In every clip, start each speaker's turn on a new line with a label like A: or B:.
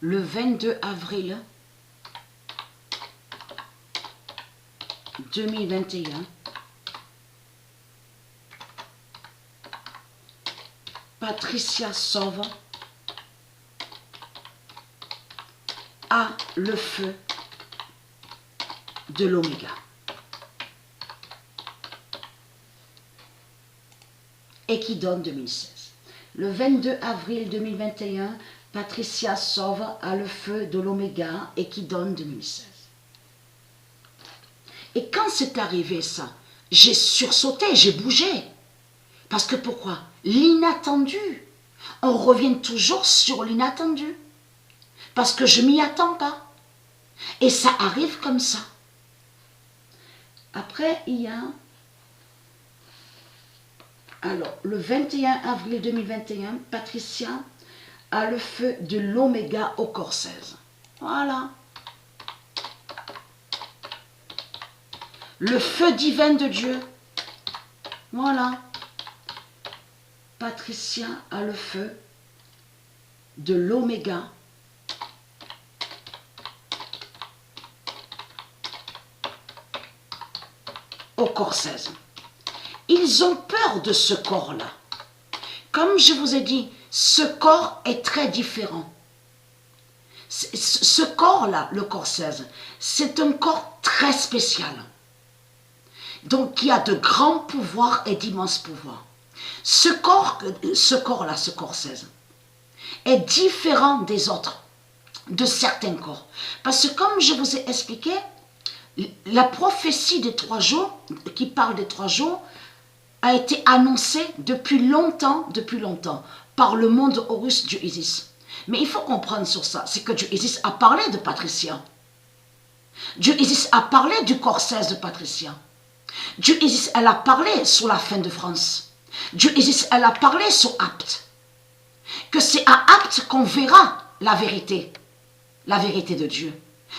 A: le 22 avril 2021, Patricia Sauve a le feu de l'oméga. Et qui donne 2016. Le 22 avril 2021, Patricia Sauve a le feu de l'oméga et qui donne 2016. Et quand c'est arrivé ça, j'ai sursauté, j'ai bougé. Parce que pourquoi? L'inattendu. On revient toujours sur l'inattendu. Parce que je m'y attends pas. Et ça arrive comme ça. Après, il y a... Alors, le 21 avril 2021, Patricia a le feu de l'oméga au corps 16. Voilà. Le feu divin de Dieu. Voilà. Patricia a le feu de l'oméga au corps 16. Ils ont peur de ce corps-là. Comme je vous ai dit, ce corps est très différent. Ce corps-là, le corps 16, c'est un corps très spécial. Donc, qui a de grands pouvoirs et d'immenses pouvoirs. Ce corps-là, ce corps 16, est différent des autres, de certains corps. Parce que comme je vous ai expliqué, la prophétie des 3 jours, qui parle des 3 jours, a été annoncée depuis longtemps, par le monde Horus du Isis. Mais il faut comprendre sur ça, c'est que Dieu Isis a parlé de Patricia. Dieu Isis a parlé du corps 16 de Patricia. Dieu Isis, elle a parlé sur la fin de France. Dieu Isis, elle a parlé sur Apt. Que c'est à Apt qu'on verra la vérité de Dieu.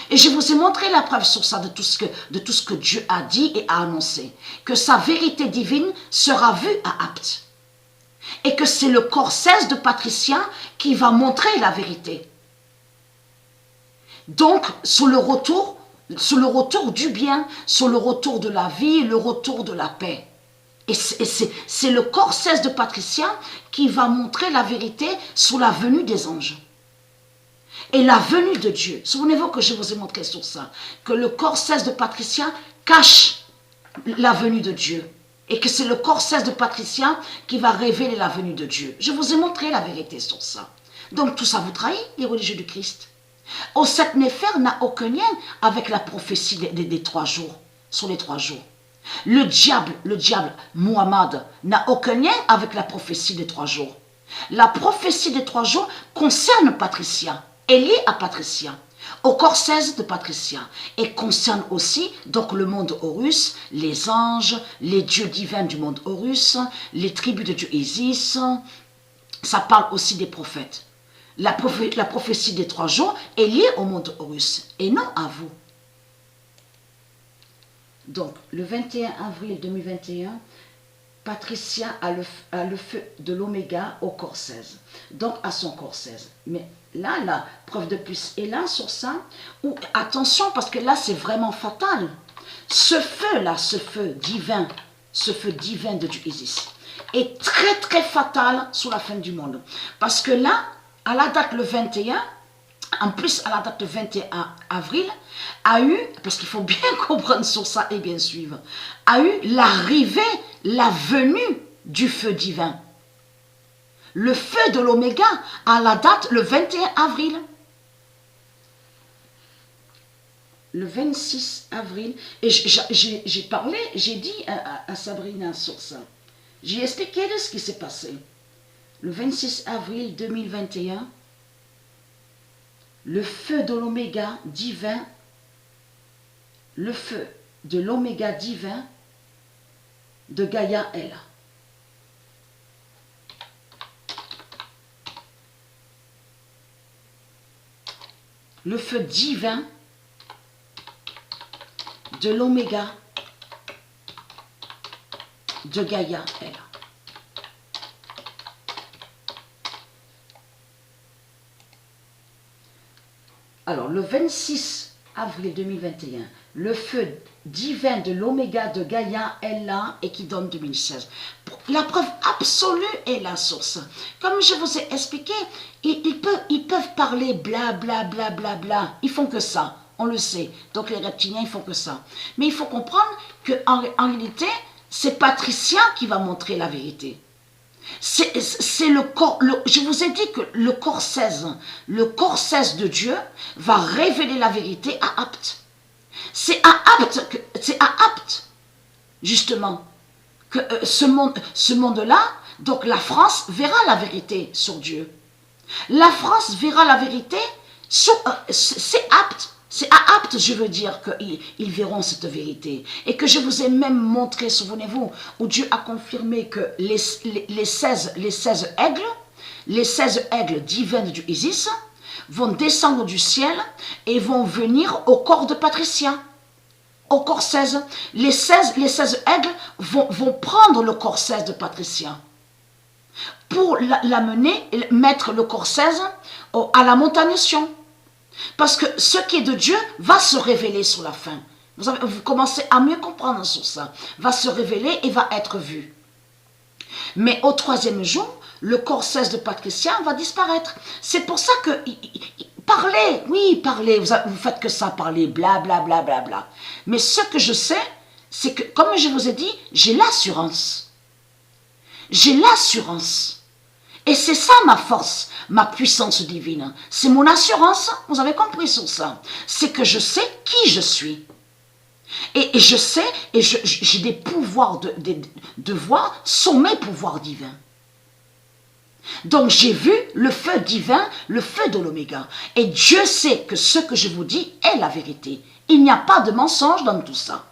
A: Et je vous ai montré la preuve sur ça de tout ce que Dieu a dit et a annoncé. Que sa vérité divine sera vue à Apt. Et que c'est le corps 16 de Patricia qui va montrer la vérité. Donc, sur le retour du bien, sur le retour de la vie, le retour de la paix. Et c'est le corps 16 de Patricia qui va montrer la vérité sur la venue des anges. Et la venue de Dieu. Souvenez-vous que je vous ai montré sur ça. Que le corps 16 de Patricia cache la venue de Dieu. Et que c'est le corps 16 de Patricia qui va révéler la venue de Dieu. Je vous ai montré la vérité sur ça. Donc tout ça vous trahit, les religieux du Christ. Osset Néfer n'a aucun lien avec la prophétie des 3 jours, sur les 3 jours. Le diable, Muhammad, n'a aucun lien avec la prophétie des 3 jours. La prophétie des 3 jours concerne Patricia, est liée à Patricia, au corps 16 de Patricia, et concerne aussi donc le monde Horus, les anges, les dieux divins du monde Horus, les tribus de Dieu Isis. Ça parle aussi des prophètes. La prophétie des 3 jours est liée au monde Horus et non à vous. Donc, le 21 avril 2021, Patricia a le feu de l'oméga au corps 16. Donc, à son corps 16. Mais là, la preuve de plus est là sur ça. Ou, attention, parce que là, c'est vraiment fatal. Ce feu-là, ce feu divin de Dieu Isis, est très, très fatal sur la fin du monde. Parce que là, à la date le 21, en plus à la date le 21 avril, a eu, parce qu'il faut bien comprendre sur ça et bien suivre, a eu l'arrivée, la venue du feu divin. Le feu de l'oméga à la date le 21 avril. Le 26 avril, et j'ai parlé, j'ai dit à Sabrina sur ça. J'ai expliqué de ce qui s'est passé. Le 26 avril 2021, le feu de l'oméga divin, le feu de l'oméga divin de Gaïa est là. Le feu divin de l'oméga de Gaïa est là. Alors, le 26 avril 2021, le feu divin de l'oméga de Gaïa est là et qui donne 2016. La preuve absolue est la source. Comme je vous ai expliqué, ils peuvent parler bla bla bla bla bla. Ils font que ça, on le sait. Donc les reptiliens, ils font que ça. Mais il faut comprendre qu'en réalité, c'est Patricia qui va montrer la vérité. C'est le corps, je vous ai dit que le corps 16 de Dieu va révéler la vérité à Apt. C'est à Apt, justement, que ce monde-là, donc la France verra la vérité sur Dieu. La France verra la vérité sur, c'est Apt. C'est à Apt, je veux dire, qu'ils verront cette vérité. Et que je vous ai même montré, souvenez-vous, où Dieu a confirmé que les 16 aigles divins du Isis vont descendre du ciel et vont venir au corps de Patricia. Au corps 16. Les 16 aigles vont prendre le corps 16 de Patricia pour l'amener, mettre le corps 16 à la montagne Sion. Parce que ce qui est de Dieu va se révéler sur la fin. Vous commencez à mieux comprendre sur ça. Va se révéler et va être vu. Mais au 3e jour, le corps 16 de Patricia va disparaître. C'est pour ça que parlez, oui, parlez. Vous faites que ça, parler, bla bla bla bla bla. Mais ce que je sais, c'est que, comme je vous ai dit, j'ai l'assurance. J'ai l'assurance. Et c'est ça ma force, ma puissance divine. C'est mon assurance, vous avez compris sur ça. C'est que je sais qui je suis. Et je sais, et j'ai des pouvoirs de voir sont mes pouvoirs divins. Donc j'ai vu le feu divin, le feu de l'oméga. Et Dieu sait que ce que je vous dis est la vérité. Il n'y a pas de mensonge dans tout ça.